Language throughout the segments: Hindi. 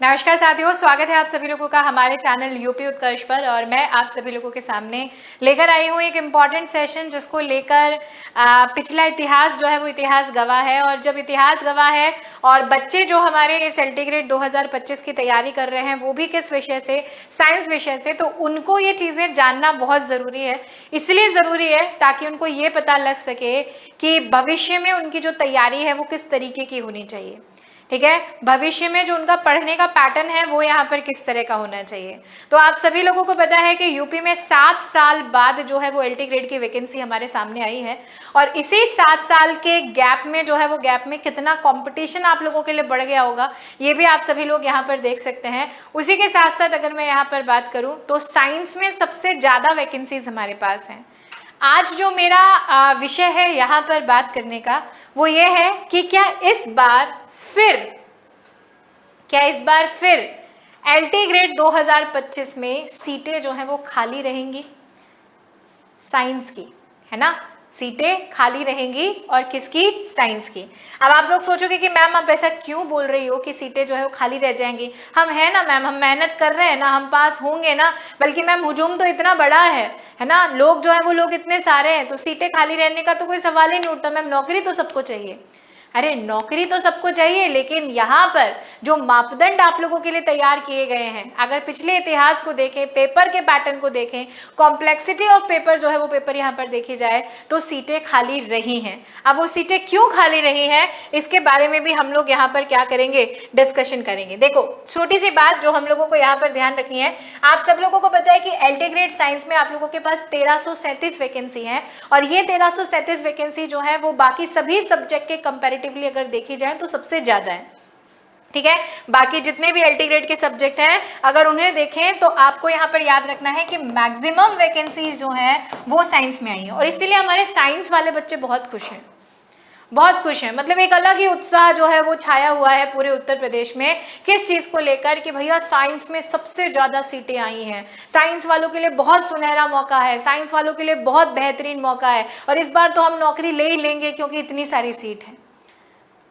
नमस्कार साथियों, स्वागत है आप सभी लोगों का हमारे चैनल यूपी उत्कर्ष पर। और मैं आप सभी लोगों के सामने लेकर आई हूँ एक इम्पॉर्टेंट सेशन जिसको लेकर पिछला इतिहास जो है वो इतिहास गवाह है। और जब इतिहास गवाह है और बच्चे जो हमारे इस एल्टीग्रेड 2025 की तैयारी कर रहे हैं वो भी किस विषय से, साइंस विषय से, तो उनको ये चीज़ें जानना बहुत ज़रूरी है। इसलिए ज़रूरी है ताकि उनको ये पता लग सके कि भविष्य में उनकी जो तैयारी है वो किस तरीके की होनी चाहिए। ठीक है, भविष्य में जो उनका पढ़ने का पैटर्न है वो यहाँ पर किस तरह का होना चाहिए। तो आप सभी लोगों को पता है कि यूपी में 7 साल बाद जो है वो एलटी ग्रेड की वैकेंसी हमारे सामने आई है। और इसी 7 साल के गैप में जो है वो गैप में कितना कंपटीशन आप लोगों के लिए बढ़ गया होगा, ये भी आप सभी लोग यहाँ पर देख सकते हैं। उसी के साथ साथ अगर मैं यहाँ पर बात करूँ तो साइंस में सबसे ज़्यादा वैकेंसीज हमारे पास हैं। आज जो मेरा विषय है यहाँ पर बात करने का वो ये है कि क्या इस बार फिर एलटी ग्रेड 2025 में सीटें जो हैं वो खाली रहेंगी। साइंस की, है ना, सीटें खाली रहेंगी। और किसकी? साइंस की। अब आप लोग सोचोगे कि मैम आप ऐसा क्यों बोल रही हो कि सीटें जो है वो खाली रह जाएंगी। हम है ना मैम, हम मेहनत कर रहे हैं ना, हम पास होंगे ना। बल्कि मैम हुजूम तो इतना बड़ा है ना, लोग जो है वो लोग इतने सारे हैं, तो सीटें खाली रहने का तो कोई सवाल ही नहीं उठता। मैम नौकरी तो सबको चाहिए। अरे नौकरी तो सबको चाहिए, लेकिन यहाँ पर जो मापदंड आप लोगों के लिए तैयार किए गए हैं, अगर पिछले इतिहास को देखें, पेपर के पैटर्न को देखें, कॉम्प्लेक्सिटी ऑफ पेपर जो है वो पेपर यहाँ पर देखी जाए तो सीटें खाली रही हैं। अब वो सीटें क्यों खाली रही हैं इसके बारे में भी हम लोग यहाँ पर क्या करेंगे, डिस्कशन करेंगे। देखो छोटी सी बात जो हम लोगों को यहाँ पर ध्यान रखनी है, आप सब लोगों को पता है कि एलटी ग्रेड साइंस में आप लोगों के पास 1337 वैकेंसी है। और ये 1337 वैकेंसी जो है वो बाकी सभी सब्जेक्ट के कंपेरेटिवली अगर देखी जाए तो सबसे ज्यादा है। ठीक है, बाकी जितने भी एलटी ग्रेड के सब्जेक्ट हैं अगर उन्हें देखें तो आपको यहाँ पर याद रखना है कि मैक्सिमम वैकेंसीज जो हैं वो साइंस में आई हैं। और इसीलिए हमारे साइंस वाले बच्चे बहुत खुश हैं, बहुत खुश हैं। मतलब एक अलग ही उत्साह जो है वो छाया हुआ है पूरे उत्तर प्रदेश में किस चीज़ को लेकर कि भैया साइंस में सबसे ज़्यादा सीटें आई हैं, साइंस वालों के लिए बहुत सुनहरा मौका है, साइंस वालों के लिए बहुत बेहतरीन मौका है, और इस बार तो हम नौकरी ले ही लेंगे क्योंकि इतनी सारी सीट है।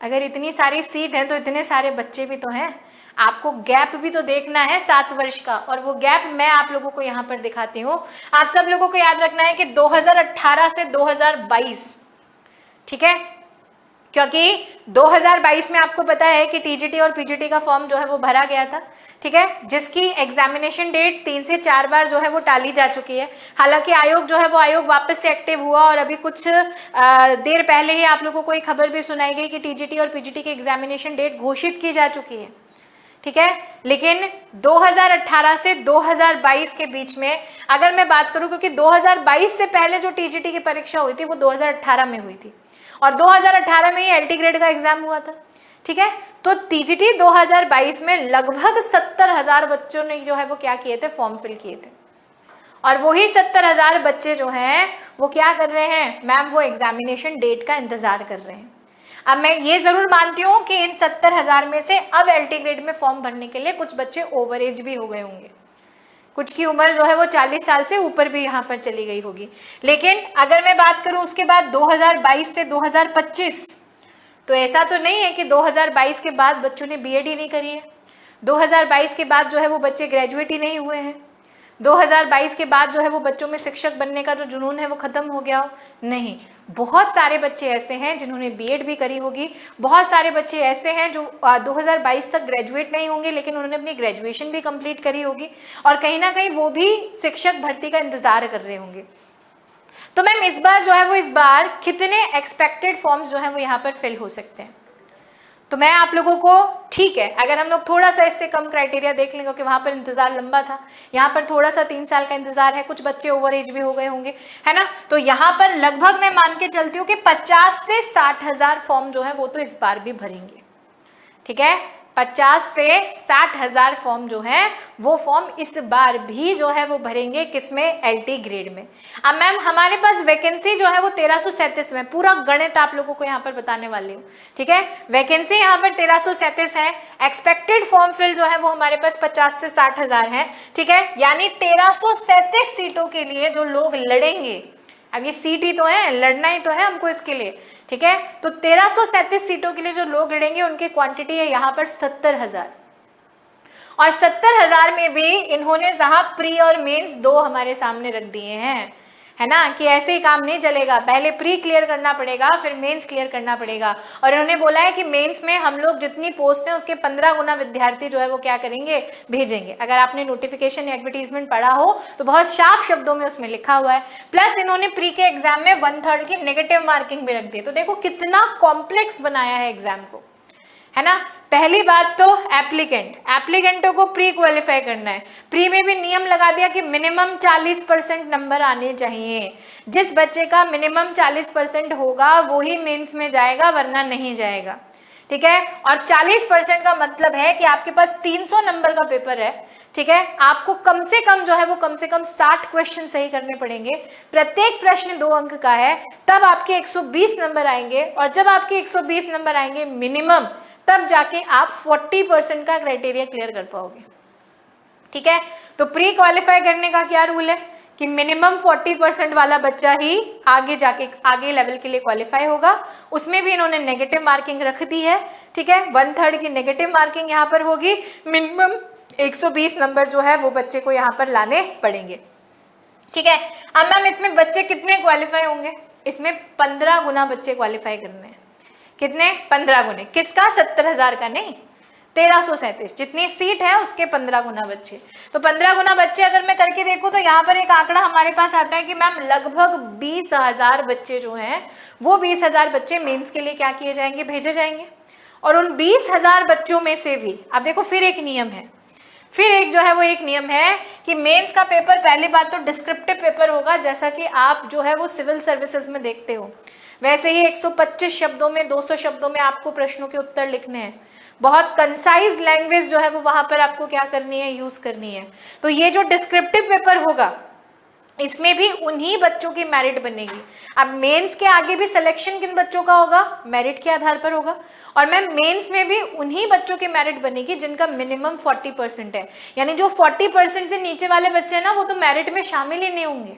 अगर इतनी सारी सीट है तो इतने सारे बच्चे भी तो हैं, आपको गैप भी तो देखना है 7 वर्ष का, और वो गैप मैं आप लोगों को यहाँ पर दिखाती हूँ। आप सब लोगों को याद रखना है कि 2018 से 2022, ठीक है, क्योंकि 2022 में आपको पता है कि टीजीटी और पीजीटी का फॉर्म जो है वो भरा गया था, ठीक है, जिसकी एग्जामिनेशन डेट 3 से 4 बार जो है वो टाली जा चुकी है। हालांकि आयोग जो है वो आयोग वापस से एक्टिव हुआ और अभी कुछ देर पहले ही आप लोगों को एक खबर भी सुनाई गई कि टीजीटी और पीजीटी की एग्जामिनेशन डेट घोषित की जा चुकी है। ठीक है, लेकिन 2018 से 2022 के बीच में अगर मैं बात करूं, क्योंकि 2022 से पहले जो टीजीटी की परीक्षा हुई थी वो 2018 में हुई थी और 2018 में ही एलटी ग्रेड का एग्जाम हुआ था। ठीक है, तो टीजीटी 2022 में लगभग 70,000 बच्चों ने जो है वो क्या किए थे, फॉर्म फिल किए थे। और वही 70,000 बच्चे जो हैं वो क्या कर रहे हैं मैम, वो एग्जामिनेशन डेट का इंतजार कर रहे हैं। अब मैं ये जरूर मानती हूँ कि इन 70,000 में से अब एलटी ग्रेड में फॉर्म भरने के लिए कुछ बच्चे ओवर एज भी हो गए होंगे, कुछ की उम्र जो है वो 40 साल से ऊपर भी यहाँ पर चली गई होगी। लेकिन अगर मैं बात करूँ उसके बाद 2022 से 2025, तो ऐसा तो नहीं है कि 2022 के बाद बच्चों ने बीएड ही नहीं करी है, 2022 के बाद जो है वो बच्चे ग्रेजुएट ही नहीं हुए हैं, 2022 के बाद जो है वो बच्चों में शिक्षक बनने का जो जुनून है वो खत्म हो गया हो। नहीं, बहुत सारे बच्चे ऐसे हैं जिन्होंने बीएड भी करी होगी, बहुत सारे बच्चे ऐसे हैं जो 2022 तक ग्रेजुएट नहीं होंगे लेकिन उन्होंने अपनी ग्रेजुएशन भी कंप्लीट करी होगी और कहीं ना कहीं वो भी शिक्षक भर्ती का इंतजार कर रहे होंगे। तो मैम इस बार जो है वो, इस बार कितने एक्सपेक्टेड फॉर्म्स जो है वो यहाँ पर फिल हो सकते हैं? तो मैं आप लोगों को, ठीक है, अगर हम लोग थोड़ा सा इससे कम क्राइटेरिया देख लेंगे कि वहाँ पर इंतजार लंबा था, यहाँ पर थोड़ा सा 3 साल का इंतजार है, कुछ बच्चे ओवर एज भी हो गए होंगे, है ना, तो यहाँ पर लगभग मैं मान के चलती हूँ कि 50 से 60,000 फॉर्म जो है वो तो इस बार भी भरेंगे। ठीक है, 50 से 60,000 फॉर्म जो है वो फॉर्म इस बार भी जो है वो भरेंगे, किसमें, एलटी ग्रेड में। अब मैम हमारे पास वैकेंसी जो है वो 1337 में, पूरा गणित आप लोगों को यहाँ पर बताने वाली हूँ। ठीक है, वैकेंसी यहाँ पर 1337 है, एक्सपेक्टेड फॉर्म फिल जो है वो हमारे पास 50 से 60,000 है। ठीक है, यानी 1337 सीटों के लिए जो लोग लड़ेंगे, अब ये सीट ही तो है, लड़ना ही तो है हमको इसके लिए। ठीक है, तो 1337 सीटों के लिए जो लोग लड़ेंगे उनकी क्वांटिटी है यहाँ पर 70,000। और 70,000 में भी इन्होंने साहब प्री और मेंस दो हमारे सामने रख दिए हैं, है ना, कि ऐसे ही काम नहीं चलेगा, पहले प्री क्लियर करना पड़ेगा फिर मेंस क्लियर करना पड़ेगा। और इन्होंने बोला है कि मेंस में हम लोग जितनी पोस्ट है उसके 15 गुना विद्यार्थी जो है वो क्या करेंगे, भेजेंगे। अगर आपने नोटिफिकेशन एडवर्टीजमेंट पढ़ा हो तो बहुत साफ शब्दों में उसमें लिखा हुआ है। प्लस इन्होंने प्री के एग्जाम में 1/3 की नेगेटिव मार्किंग भी रख दी। तो देखो कितना कॉम्प्लेक्स बनाया है एग्जाम को, है ना। पहली बात तो एप्लीकेंटों को प्री क्वालिफाई करना है। प्री में भी नियम लगा दिया कि मिनिमम 40% नंबर आने चाहिए। जिस बच्चे का मिनिमम 40% होगा वो ही मेंस में जाएगा, वरना नहीं जाएगा, ठीक है। और 40% का मतलब है कि आपके पास 300 नंबर का पेपर है, ठीक है। आपको कम से कम जो है वो कम से कम 60 क्वेश्चन सही करने पड़ेंगे। प्रत्येक प्रश्न 2 अंक का है, तब आपके 120 नंबर आएंगे। और जब आपके 120 नंबर आएंगे मिनिमम, तब जाके आप 40% का क्राइटेरिया क्लियर कर पाओगे, ठीक है। तो प्री क्वालिफाई करने का क्या रूल है कि मिनिमम 40% वाला बच्चा ही आगे जाके आगे लेवल के लिए क्वालिफाई होगा। उसमें भी इन्होंने नेगेटिव मार्किंग रख दी है, ठीक है। 1/3 की नेगेटिव मार्किंग यहाँ पर होगी। मिनिमम 120 नंबर जो है वो बच्चे को यहाँ पर लाने पड़ेंगे, ठीक है। अब मैम इसमें बच्चे कितने क्वालिफाई होंगे? इसमें 15 गुना बच्चे क्वालिफाई करने हैं। कितने? 15 गुने। किसका? 70,000 का नहीं, 1337 जितनी सीट है उसके 15 गुना बच्चे। तो 15 गुना बच्चे अगर मैं करके देखूं तो यहाँ पर एक आंकड़ा हमारे पास आता है कि मैम लगभग 20,000 बच्चे जो हैं वो 20,000 बच्चे मेंस के लिए क्या किए जाएंगे, भेजे जाएंगे। और उन 20,000 बच्चों में से भी अब देखो फिर एक नियम है, फिर एक जो है वो एक नियम है कि मेंस का पेपर पहली बात तो डिस्क्रिप्टिव पेपर होगा, जैसा कि आप जो है वो सिविल सर्विसेज में देखते हो। वैसे ही 125 शब्दों में 200 शब्दों में आपको प्रश्नों के उत्तर लिखने हैं। बहुत कंसाइज लैंग्वेज जो है वो वहां पर आपको क्या करनी है, यूज करनी है। तो ये जो डिस्क्रिप्टिव पेपर होगा इसमें भी उन्हीं बच्चों की मेरिट बनेगी। अब मेंस के आगे भी सिलेक्शन किन बच्चों का होगा, मेरिट के आधार पर होगा। और मैम मेंस में भी उन्हीं बच्चों की मेरिट बनेगी जिनका मिनिमम 40% है। यानी जो 40% से नीचे वाले बच्चे हैं ना वो तो मेरिट में शामिल ही नहीं होंगे।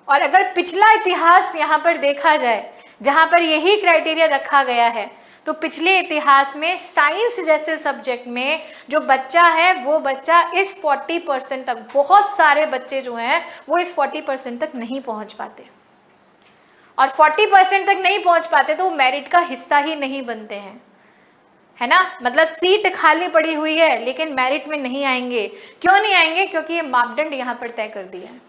और अगर पिछला इतिहास यहाँ पर देखा जाए जहाँ पर यही क्राइटेरिया रखा गया है, तो पिछले इतिहास में साइंस जैसे सब्जेक्ट में जो बच्चा है वो बच्चा इस 40% तक, बहुत सारे बच्चे जो हैं वो इस 40% तक नहीं पहुंच पाते। और 40% तक नहीं पहुंच पाते तो वो मेरिट का हिस्सा ही नहीं बनते हैं, है ना। मतलब सीट खाली पड़ी हुई है लेकिन मेरिट में नहीं आएंगे। क्यों नहीं आएंगे? क्योंकि ये मापदंड यहाँ पर तय कर दिया है।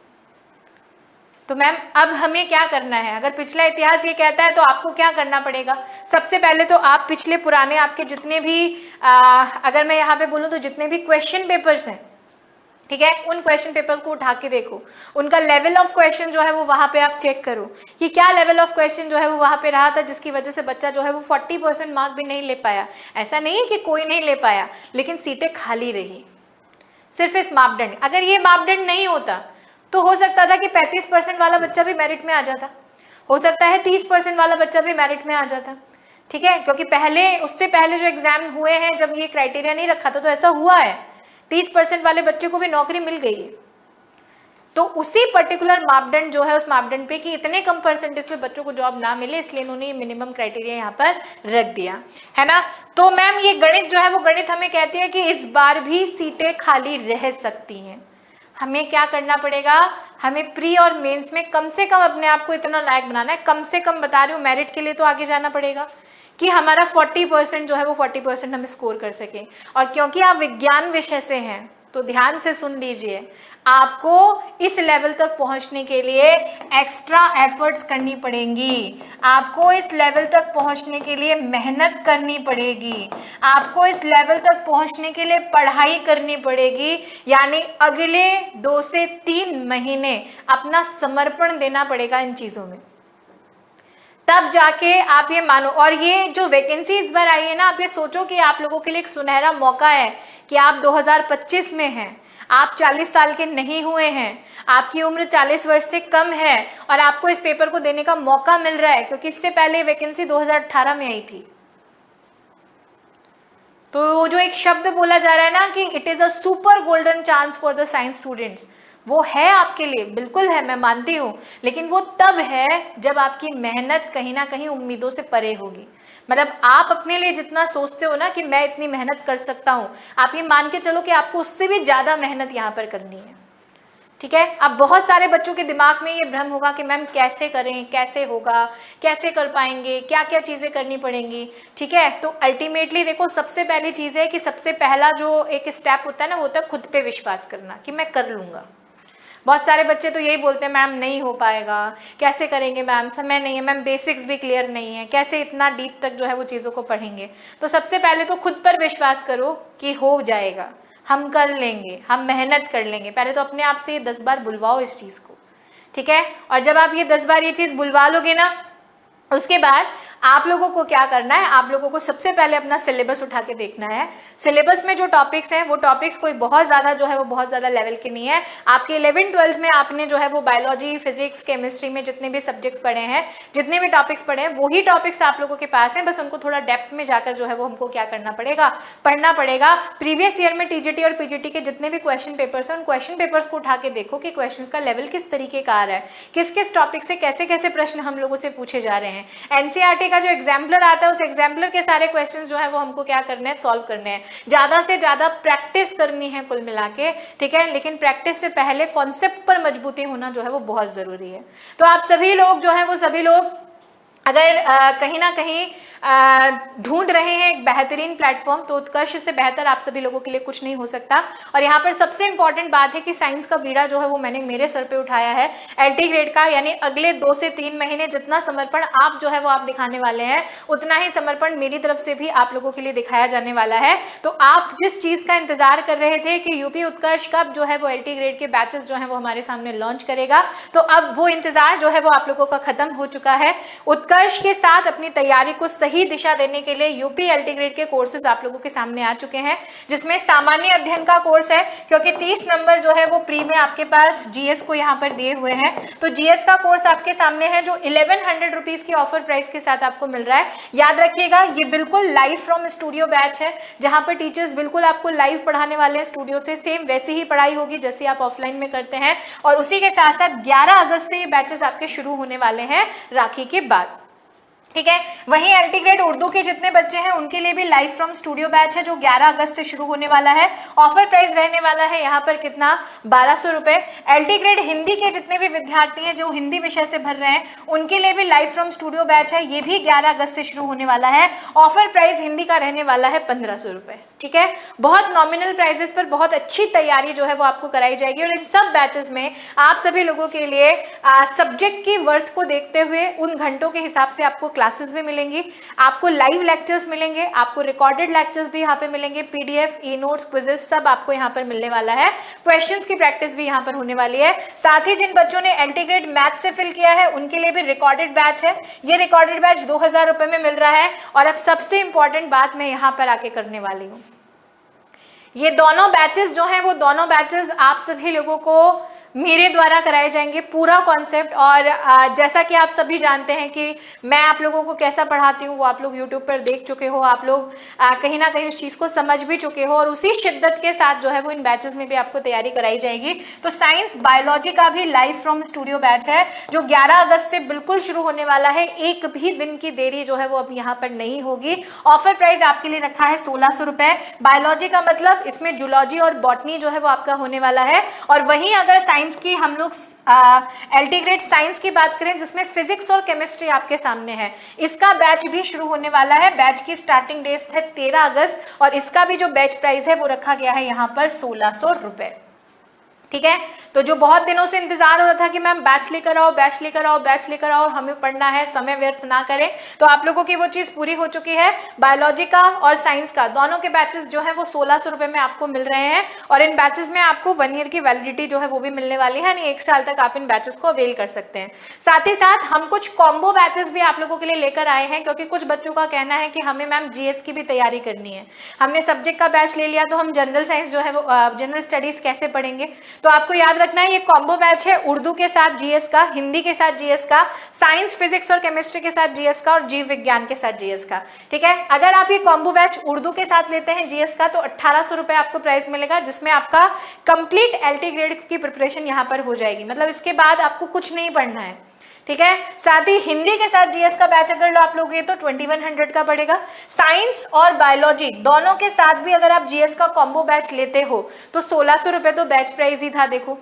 तो मैम अब हमें क्या करना है? अगर पिछला इतिहास ये कहता है तो आपको क्या करना पड़ेगा? सबसे पहले तो आप पिछले पुराने आपके जितने भी अगर मैं यहाँ पे बोलूँ तो जितने भी क्वेश्चन पेपर्स हैं, ठीक है, उन क्वेश्चन पेपर्स को उठा के देखो, उनका लेवल ऑफ क्वेश्चन जो है वो वहाँ पे आप चेक करो कि क्या लेवल ऑफ क्वेश्चन जो है वो वहाँ पे रहा था जिसकी वजह से बच्चा जो है वो 40% मार्क भी नहीं ले पाया। ऐसा नहीं है कि कोई नहीं ले पाया, लेकिन सीटें खाली रही सिर्फ इस मापदंड। अगर ये मापदंड नहीं होता तो हो सकता था कि 35% वाला बच्चा भी मेरिट में आ जाता, हो सकता है 30% वाला बच्चा भी मेरिट में आ जाता, ठीक है। क्योंकि पहले उससे पहले जो एग्जाम हुए हैं जब ये क्राइटेरिया नहीं रखा था तो ऐसा हुआ है, 30% वाले बच्चे को भी नौकरी मिल गई है। तो उसी पर्टिकुलर मापदंड जो है उस मापदंड पे कि इतने कम परसेंटेज पे बच्चों को जॉब ना मिले, इसलिए इन्होंने ये मिनिमम क्राइटेरिया यहाँ पर रख दिया, है ना। तो मैम ये गणित जो है वो गणित हमें कहती है कि इस बार भी सीटें खाली रह सकती हैं। हमें क्या करना पड़ेगा? हमें प्री और मेंस में कम से कम अपने आप को इतना लायक बनाना है, कम से कम बता रही हूँ, मेरिट के लिए तो आगे जाना पड़ेगा कि हमारा 40% जो है वो 40% हम स्कोर कर सकें। और क्योंकि आप विज्ञान विषय से हैं तो ध्यान से सुन लीजिए, आपको इस लेवल तक पहुंचने के लिए एक्स्ट्रा एफर्ट्स करनी पड़ेंगी, आपको इस लेवल तक पहुंचने के लिए मेहनत करनी पड़ेगी, आपको इस लेवल तक पहुंचने के लिए पढ़ाई करनी पड़ेगी। यानी अगले 2 से 3 महीने अपना समर्पण देना पड़ेगा इन चीज़ों में, तब जाके आप ये मानो। और ये जो वैकेंसी इस बार आई है ना, आप ये सोचो कि आप लोगों के लिए एक सुनहरा मौका है कि आप 2025 में हैं, आप 40 साल के नहीं हुए हैं, आपकी उम्र 40 वर्ष से कम है और आपको इस पेपर को देने का मौका मिल रहा है, क्योंकि इससे पहले वैकेंसी 2018 में आई थी। तो जो एक शब्द बोला जा रहा है ना कि it is a super golden chance for the science students, वो है आपके लिए, बिल्कुल है, मैं मानती हूँ, लेकिन वो तब है जब आपकी मेहनत कहीं ना कहीं उम्मीदों से परे होगी। मतलब आप अपने लिए जितना सोचते हो ना कि मैं इतनी मेहनत कर सकता हूँ, आप ये मान के चलो कि आपको उससे भी ज़्यादा मेहनत यहाँ पर करनी है। ठीक है, अब बहुत सारे बच्चों के दिमाग में ये भ्रम होगा कि मैम कैसे करें, कैसे होगा, कैसे कर पाएंगे, क्या क्या चीज़ें करनी पड़ेंगी। ठीक है, तो अल्टीमेटली देखो सबसे पहली चीज़ है कि सबसे पहला जो एक स्टेप होता है ना, वो होता है खुद पे विश्वास करना कि मैं कर लूँगा। बहुत सारे बच्चे तो यही बोलते हैं मैम नहीं हो पाएगा, कैसे करेंगे मैम, समय नहीं है मैम, बेसिक्स भी क्लियर नहीं है, कैसे इतना डीप तक जो है वो चीज़ों को पढ़ेंगे। तो सबसे पहले तो खुद पर विश्वास करो कि हो जाएगा, हम कर लेंगे, हम मेहनत कर लेंगे। पहले तो अपने आप से 10 बार बुलवाओ इस चीज़ को। ठीक है, और जब आप ये 10 बार ये चीज़ बुलवा लोगे ना, उसके बाद आप लोगों को क्या करना है, आप लोगों को सबसे पहले अपना सिलेबस उठा के देखना है। सिलेबस में जो टॉपिक्स हैं वो टॉपिक्स कोई बहुत ज़्यादा जो है वो बहुत ज़्यादा लेवल के नहीं है। आपके 11th-12th में आपने जो है वो बायोलॉजी, फिजिक्स, केमिस्ट्री में जितने भी सब्जेक्ट्स पढ़े हैं, जितने भी टॉपिक्स पढ़े हैं, वही टॉपिक्स आप लोगों के पास हैं। बस उनको थोड़ा डेप्थ में जाकर जो है वो हमको क्या करना पड़ेगा, पढ़ना पड़ेगा। प्रीवियस ईयर में टीजीटी और पीजीटी के जितने भी क्वेश्चन पेपर्स हैं, उन क्वेश्चन पेपर्स को उठा के देखो कि क्वेश्चन का लेवल किस तरीके का आ रहा है, किस किस टॉपिक से कैसे कैसे प्रश्न हम लोगों से पूछे जा रहे हैं। एनसीईआरटी का जो एग्जाम्पलर आता है, उस एग्जाम्पलर के सारे क्वेश्चंस जो है वो हमको क्या करने हैं, सॉल्व करने हैं। ज़्यादा से ज़्यादा प्रैक्टिस करनी है कुल मिला के। ठीक है, लेकिन प्रैक्टिस से पहले कॉन्सेप्ट पर मजबूती होना जो है वो बहुत ज़रूरी है। तो आप सभी लोग जो है वो सभी लोग अगर कहीं ना कहीं ढूंढ रहे हैं एक बेहतरीन प्लेटफॉर्म, तो उत्कर्ष से बेहतर आप सभी लोगों के लिए कुछ नहीं हो सकता। और यहाँ पर सबसे इंपॉर्टेंट बात है कि साइंस का बीड़ा जो है वो मैंने मेरे सर पे उठाया है एलटी ग्रेड का, यानी अगले 2 से 3 महीने जितना समर्पण आप जो है वो आप दिखाने वाले हैं, उतना ही समर्पण मेरी तरफ से भी आप लोगों के लिए दिखाया जाने वाला है। तो आप जिस चीज़ का इंतजार कर रहे थे कि यूपी उत्कर्ष कब जो है वो एलटी ग्रेड के बैचेस जो है वो हमारे सामने लॉन्च करेगा, तो अब वो इंतजार जो है वो आप लोगों का खत्म हो चुका है। उत्कर्ष के साथ अपनी तैयारी को सही दिशा देने के लिए यूपी एलटी ग्रेड के कोर्सेज आप लोगों के सामने आ चुके हैं, जिसमें सामान्य अध्ययन का कोर्स है, क्योंकि 30 नंबर जो है वो प्री में आपके पास जीएस को यहाँ पर दिए हुए हैं। तो जीएस का कोर्स आपके सामने है, जो 1100 रुपीज की ऑफर प्राइस के साथ आपको मिल रहा है। याद रखिएगा, ये बिल्कुल लाइव फ्रॉम स्टूडियो बैच है, जहां पर टीचर्स बिल्कुल आपको लाइव पढ़ाने वाले हैं स्टूडियो से। सेम वैसी ही पढ़ाई होगी जैसे आप ऑफलाइन में करते हैं। और उसी के साथ साथ 11 अगस्त से ये बैचेस आपके शुरू होने वाले हैं, राखी के बाद। ठीक है, वहीं एलटी ग्रेड उर्दू के जितने बच्चे हैं उनके लिए भी लाइव फ्रॉम स्टूडियो बैच है, जो 11 अगस्त से शुरू होने वाला है। ऑफर प्राइस रहने वाला है यहाँ पर कितना, 1200 रुपए। एलटी ग्रेड हिंदी के जितने भी विद्यार्थी हैं जो हिंदी विषय से भर रहे हैं, उनके लिए भी लाइव फ्रॉम स्टूडियो बैच है, ये भी 11 अगस्त से शुरू होने वाला है। ऑफर प्राइस हिंदी का रहने वाला है 1500 रुपए। ठीक है, बहुत नॉमिनल प्राइजेस पर बहुत अच्छी तैयारी जो है वो आपको कराई जाएगी। और इन सब बैचेस में आप सभी लोगों के लिए सब्जेक्ट की वर्थ को देखते हुए उन घंटों के हिसाब से आपको क्लासेस भी मिलेंगी, आपको लाइव लेक्चर्स मिलेंगे, आपको रिकॉर्डेड लेक्चर्स भी यहाँ पे मिलेंगे, पीडीएफ, ई नोट्स, क्विजेस सब आपको यहाँ पर मिलने वाला है। क्वेश्चंस की प्रैक्टिस भी यहाँ पर होने वाली है। साथ ही जिन बच्चों ने एलटी ग्रेड मैथ से फिल किया है उनके लिए भी रिकॉर्डेड बैच है। ये रिकॉर्डेड बैच 2000 रुपए में मिल रहा है। और अब सबसे इंपॉर्टेंट बात मैं यहाँ पर आके करने वाली हूँ, ये दोनों बैचेस जो हैं वो दोनों बैचेस आप सभी लोगों को मेरे द्वारा कराए जाएंगे, पूरा कॉन्सेप्ट। और जैसा कि आप सभी जानते हैं कि मैं आप लोगों को कैसा पढ़ाती हूँ वो आप लोग यूट्यूब पर देख चुके हो, आप लोग कहीं ना कहीं उस चीज़ को समझ भी चुके हो। और उसी शिद्दत के साथ जो है वो इन बैचेस में भी आपको तैयारी कराई जाएगी। तो साइंस बायोलॉजी का भी लाइव फ्रॉम स्टूडियो बैच है, जो 11 अगस्त से बिल्कुल शुरू होने वाला है। एक भी दिन की देरी जो है वो अब यहाँ पर नहीं होगी। ऑफर प्राइस आपके लिए रखा है 1600 रुपए। बायोलॉजी का मतलब इसमें जूलॉजी और बॉटनी जो है वो आपका होने वाला है। और वहीं अगर साइंस की हम लोग एलटी ग्रेड साइंस की बात करें, जिसमें फिजिक्स और केमिस्ट्री आपके सामने है, इसका बैच भी शुरू होने वाला है। बैच की स्टार्टिंग डेट है 13 अगस्त और इसका भी जो बैच प्राइस है वो रखा गया है यहाँ पर 1600 रुपए। ठीक है, तो जो बहुत दिनों से इंतजार हो रहा था कि मैम बैच लेकर आओ, बैच लेकर आओ, बैच लेकर आओ, हमें पढ़ना है, समय व्यर्थ ना करें, तो आप लोगों की वो चीज़ पूरी हो चुकी है। बायोलॉजी का और साइंस का दोनों के बैचेस जो है वो 1600 रुपए में आपको मिल रहे हैं। और इन बैचेस में आपको 1 ईयर की वैलिडिटी जो है वो भी मिलने वाली है, यानी 1 साल तक आप इन बैचेस को अवेल कर सकते हैं। साथ ही साथ हम कुछ कॉम्बो बैचेस भी आप लोगों के लिए लेकर आए हैं, क्योंकि कुछ बच्चों का कहना है कि हमें मैम जीएस की भी तैयारी करनी है, हमने सब्जेक्ट का बैच ले लिया तो हम जनरल साइंस जो है वो जनरल स्टडीज कैसे पढ़ेंगे। तो आपको याद रखना है, ये कॉम्बो बैच है, उर्दू के साथ जीएस का, हिंदी के साथ जीएस का, साइंस फिजिक्स और केमिस्ट्री के साथ जीएस का और जीव विज्ञान के साथ जीएस का। ठीक है, अगर आप ये कॉम्बो बैच उर्दू के साथ लेते हैं जीएस का, तो 1800 रुपए आपको प्राइस मिलेगा, जिसमें आपका कंप्लीट एलटी ग्रेड की प्रिपरेशन यहाँ पर हो जाएगी। मतलब इसके बाद आपको कुछ नहीं पढ़ना है। ठीक है। साथ ही हिंदी के साथ जीएस का बैच अगर आप लोगे तो 2100 का पड़ेगा। साइंस और बायोलॉजी दोनों के साथ भी अगर आप जीएस का कॉम्बो बैच लेते हो तो 1600 रुपए तो बैच प्राइस ही था, देखो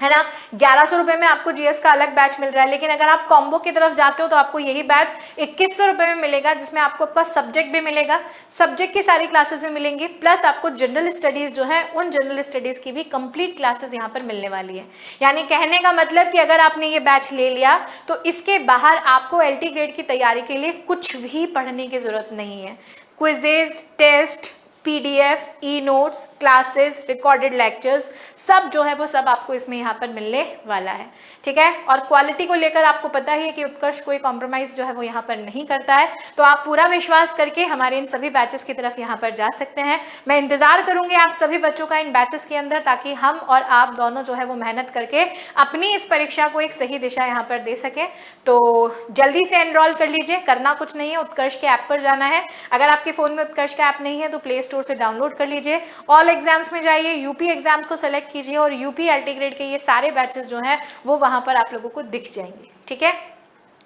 है ना। 1100 रुपए में आपको जीएस का अलग बैच मिल रहा है, लेकिन अगर आप कॉम्बो की तरफ जाते हो तो आपको यही बैच 2100 रुपए में मिलेगा, जिसमें आपको आपका सब्जेक्ट भी मिलेगा, सब्जेक्ट की सारी क्लासेस भी मिलेंगी, प्लस आपको जनरल स्टडीज जो है उन जनरल स्टडीज की भी कंप्लीट क्लासेस यहाँ पर मिलने वाली है। यानी कहने का मतलब कि अगर आपने ये बैच ले लिया तो इसके बाहर आपको एलटी ग्रेड की तैयारी के लिए कुछ भी पढ़ने की जरूरत नहीं है। Quizzes, test, PDF, e notes, classes, recorded lectures सब जो है वो सब आपको इसमें यहाँ पर मिलने वाला है, ठीक है। और क्वालिटी को लेकर आपको पता ही है कि उत्कर्ष कोई कॉम्प्रोमाइज जो है वो यहाँ पर नहीं करता है, तो आप पूरा विश्वास करके हमारे इन सभी बैचेस की तरफ यहाँ पर जा सकते हैं। मैं इंतजार करूंगी आप सभी बच्चों का इन बैचेस के अंदर, ताकि हम और आप दोनों जो है वो मेहनत करके अपनी इस परीक्षा को एक सही दिशा यहाँ पर दे सकें। तो जल्दी से एनरोल कर लीजिए, करना कुछ नहीं है, उत्कर्ष के ऐप पर जाना है। अगर आपके फोन में उत्कर्ष का ऐप नहीं है तो प्ले स्टोर से डाउनलोड कर लीजिए, ऑल एग्जाम्स में जाइए, यूपी एग्जाम्स को सेलेक्ट कीजिए और यूपी एलटी ग्रेड के ये सारे बैचेस जो हैं वो वहां पर आप लोगों को दिख जाएंगे, ठीक है।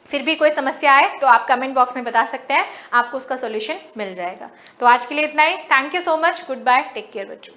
फिर भी कोई समस्या आए तो आप कमेंट बॉक्स में बता सकते हैं, आपको उसका सॉल्यूशन मिल जाएगा। तो आज के लिए इतना ही, thank you so much, good bye, take care बच्चों।